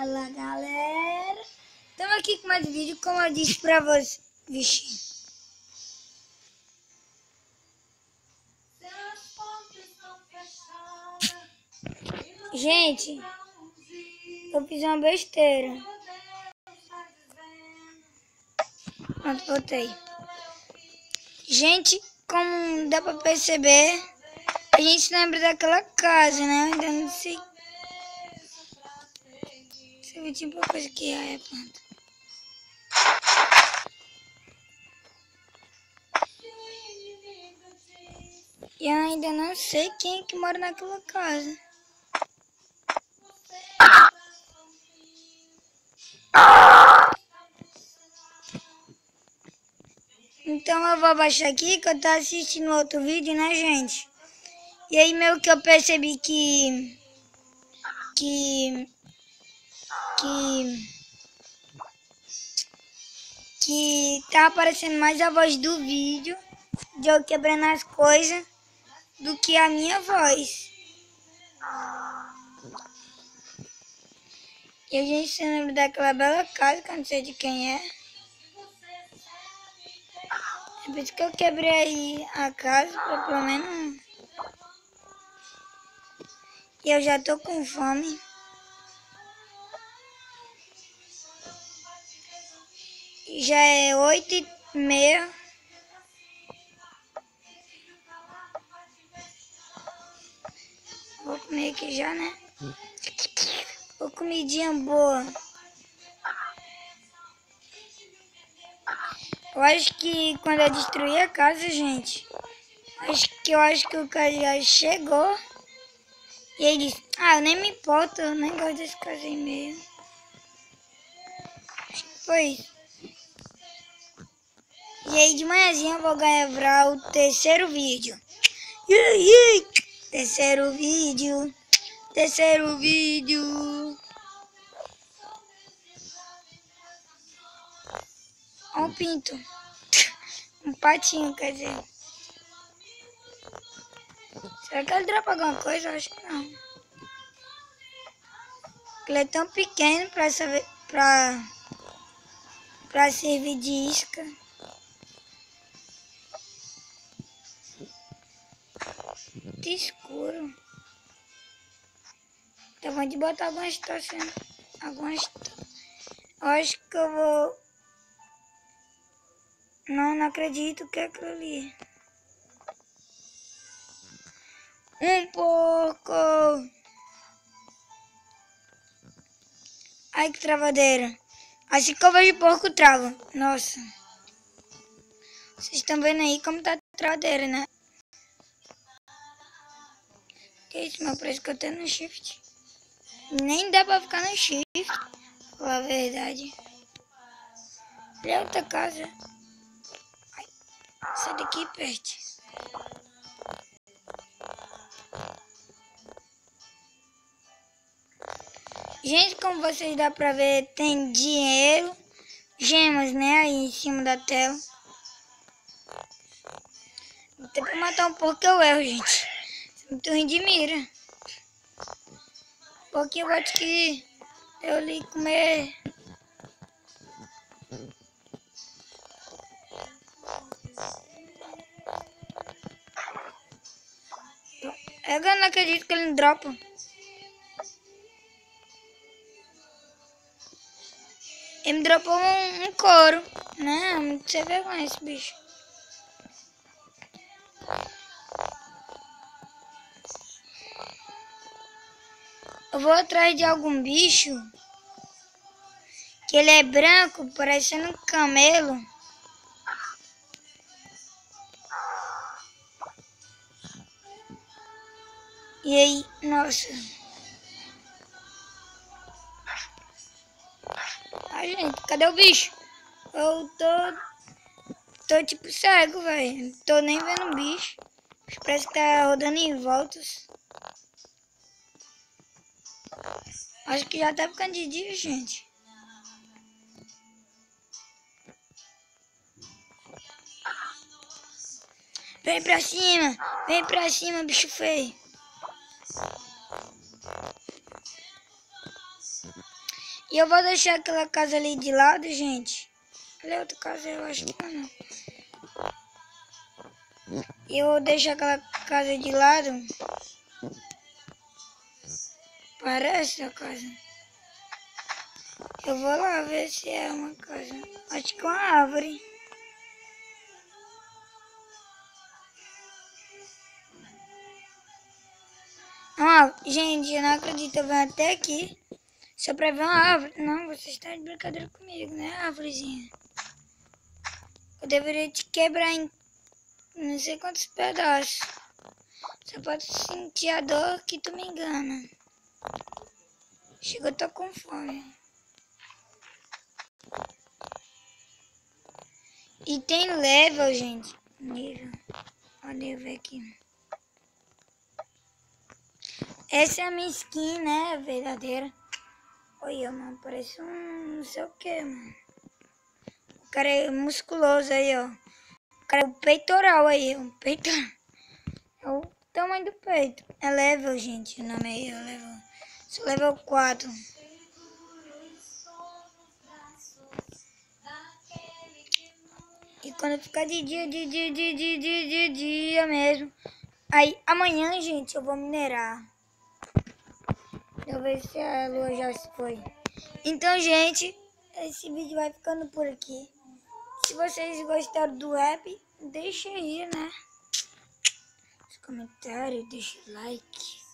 Fala galera, estamos aqui com mais vídeo, como eu disse pra vocês. Vixe. Gente, eu fiz uma besteira. Pronto, voltei. Gente, como dá pra perceber, a gente se lembra daquela casa, né? Eu ainda não sei. Deixa eu ver, tinha pouca coisa que é a planta. E eu ainda não sei quem é que mora naquela casa. Então eu vou abaixar aqui que eu tô assistindo outro vídeo, né, gente? E aí meio que eu percebi que tá aparecendo mais a voz do vídeo de eu quebrando as coisas do que a minha voz. E a gente se lembra daquela bela casa que eu não sei de quem é. É por isso que eu quebrei aí a casa, pra pelo menos. E eu já tô com fome. Já é 8h30. Vou comer aqui já, né? Ô, comidinha boa. Eu acho que quando eu destruir a casa, gente, eu acho que o cara já chegou. E ele disse, eu nem me importo, eu nem gosto desse casa aí mesmo. Acho que foi isso. E aí de manhãzinha eu vou gravar o terceiro vídeo. Terceiro vídeo. Terceiro vídeo. Olha um pinto. Um patinho, quer dizer. Será que ele dropa alguma coisa? Eu acho que não. Ele é tão pequeno pra servir de isca. Muito escuro. Tá bom de botar algumas situações. Eu acho que eu vou. Não acredito que é aquilo ali. Um porco! Ai, que travadeira. Assim que eu vejo porco, trava. Nossa. Vocês estão vendo aí como tá travadeira, né? Que isso, meu, parece que eu tô no shift. Nem dá pra ficar no shift, pra falar a verdade. Olha outra casa. Ai, sai daqui perto. Gente, como vocês dá pra ver, tem dinheiro, gemas, né, aí em cima da tela. Até pra matar um porco eu erro, gente. Muito ruim de mira. Porque eu acho que eu li comer. Eu não acredito que ele não dropa. Ele me dropou um couro, né? Muito sem vergonha esse bicho. Eu vou atrás de algum bicho que ele é branco, parecendo um camelo. E aí, nossa. Ai, gente, cadê o bicho? Eu tô tipo cego, velho. Não tô nem vendo o bicho. Parece que tá rodando em voltas. Acho que já tá ficando de dia, gente. Vem pra cima, bicho feio. E eu vou deixar aquela casa ali de lado, gente. Olha outra casa, eu acho que não. E eu vou deixar aquela casa de lado. Parece a casa. Eu vou lá ver se é uma casa. Acho que é uma árvore. Ah, gente, eu não acredito. Eu venho até aqui só pra ver uma árvore. Não, você está de brincadeira comigo, né, árvorezinha? Eu deveria te quebrar em não sei quantos pedaços. Só pode sentir a dor que tu me engana. Chega, eu tô com fome. E tem level, gente. Nível. Olha eu ver aqui. Essa é a minha skin, né? Verdadeira. Olha, mano. Parece um não sei o que, mano. O cara é musculoso aí, ó. O cara é o peitoral aí. Um peitoral. É o tamanho do peito. É level, gente. O nome aí é level. Sou level 4. E quando ficar de dia mesmo. Aí amanhã, gente, eu vou minerar. Eu ver se a lua já se foi. Então, gente, esse vídeo vai ficando por aqui. Se vocês gostaram do rap, deixa aí, né? Nos comentários, deixa o like.